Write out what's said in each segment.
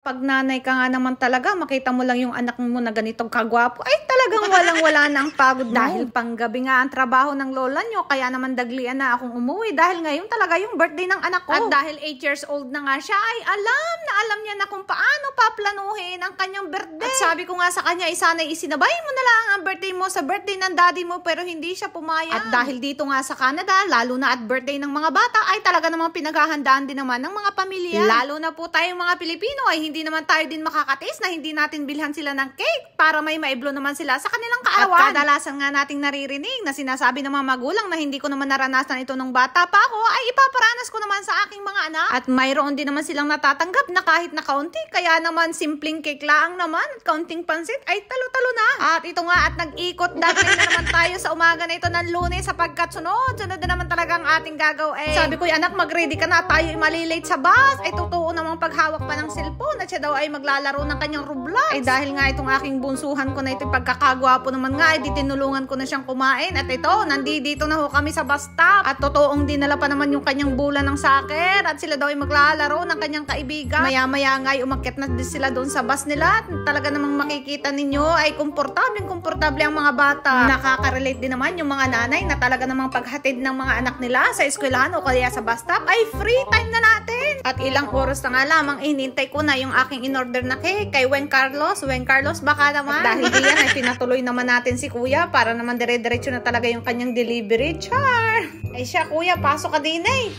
Pag nanay ka nga naman talaga, makita mo lang yung anak mo na ganitong kagwapo, ay talagang walang-wala na ang pagod mo. Dahil panggabi nga ang trabaho ng lola nyo, kaya naman daglian na akong umuwi dahil ngayon talaga yung birthday ng anak ko. At dahil 8 years old na nga siya, ay alam niya na kung paano paplanuhin ang kanyang birthday. At sabi ko nga sa kanya, sana'y isinabay mo na lang ang birthday mo sa birthday ng daddy mo, pero hindi siya pumayag. At dahil dito nga sa Canada, lalo na at birthday ng mga bata, ay talaga namang pinaghahandaan din naman ng mga pamilya. Lalo na po tayong mga Pilipino, ay hindi naman tayo din makakatis na hindi natin bilhan sila ng cake para may maiblo naman sila sa kanilang kaarawan. At kadalasan nga nating naririnig na sinasabi ng mga magulang na hindi ko naman naranasan ito nung bata pa ako, ay ipaparanas ko naman sa aking mga anak. At mayroon din naman silang natatanggap na kahit na kaunti, kaya naman simpleng cake lang naman, kaunting pansit, ay talo-talo na. At ito nga, at nag-ikot dati na naman tayo sa umaga na ito ng Lunes sapagkat sunod na naman talaga ang ating gagawin. Sabi ko, anak, mag-ready ka na, tayo malilate sa bus. Ay totoo namang paghawak pa ng cellphone at siya daw ay maglalaro ng kanyang Roblox. Ay dahil nga itong aking bunsuhan ko na ito, pagkakagwapo naman nga, ay tinulungan ko na siyang kumain. At ito, nandito na ho kami sa bus stop. At totoong dinala pa naman yung kanyang bola ng soccer. At sila daw ay maglalaro ng kanyang kaibigan. Maya-maya nga ay umakyat na din sila doon sa bus nila. At talaga namang makikita ninyo ay komportable ang mga bata. Nakaka-relate din naman yung mga nanay na talaga namang paghatid ng mga anak nila sa eskwelahan o kaya sa bus stop ay free time na natin. At ilang oras na nga lamang hinintay ko na yung aking in-order na cake kay Weng Carlos. Weng Carlos, baka naman. At dahil diyan ay pinatuloy naman natin si kuya para naman dire-diretso na talaga yung kanyang delivery. Char! Ay siya, kuya, pasok ka din eh.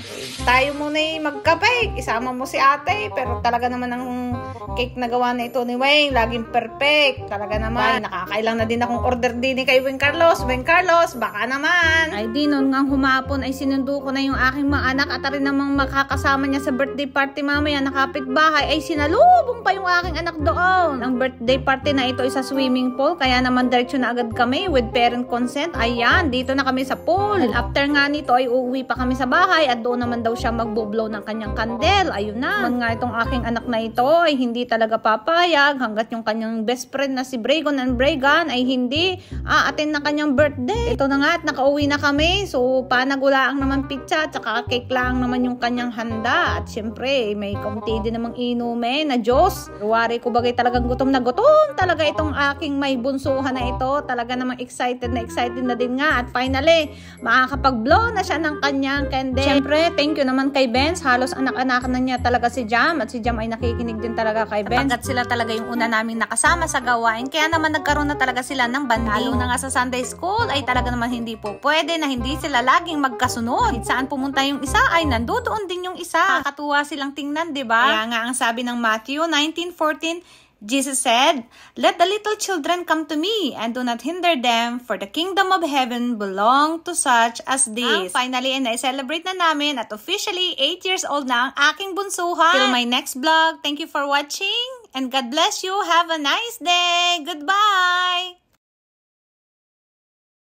Tayo muna magkape. Isama mo si ate. Pero talaga naman ang cake na gawa na ito ni Weng, laging perfect. Talaga naman. Nakakailang na din akong order din kay Weng Carlos. Weng Carlos, baka naman. Ay di noon nga humapon ay sinundo ko na yung aking mga anak at rin namang makakasama niya sa birthday party mamaya na kapitbahay ay sinalubong pa yung aking anak doon. Ang birthday party na ito ay sa swimming pool, kaya naman diretso na agad kami with parent consent. Ayan, dito na kami sa pool. And after nga nito ay uuwi pa kami sa bahay at doon naman daw siya magbublow ng kanyang candle. Ayun na. Man nga itong aking anak na ito ay hindi talaga papayag hanggat yung kanyang best friend na si Bragon and Bragan ay hindi attend ng kanyang birthday. Ito na nga at nakauwi na kami. So panagulaang naman pizza at saka cake lang naman yung kanyang handa. At syempre may kaunti din namang inumin na Diyos. Ruwari ko bagay talagang gutom na gutom talaga itong aking may bunsuhan na ito. Talaga namang excited na din nga. At finally, makakapag-blow na siya ng kanyang candle. Syempre, thank you naman kay Benz. Halos anak-anak na niya talaga si Jam. At si Jam ay nakikinig din talaga kay Benz. Sapagkat sila talaga yung una naming nakasama sa gawain. Kaya naman nagkaroon na talaga sila ng banding. Lalo na nga sa Sunday School ay talaga naman hindi po pwede na hindi sila laging magkasunod. Kahit saan pumunta yung isa ay nandoon din yung isa. Kakatuwa silang tingnan, diba? Kaya nga ang sabi ng Matthew 19:14, Jesus said, "Let the little children come to me, and do not hinder them, for the kingdom of heaven belong to such as this." Finally, na-celebrate na namin at officially 8 years old na ang aking bunsuhan. Till my next vlog, thank you for watching, and God bless you. Have a nice day. Goodbye!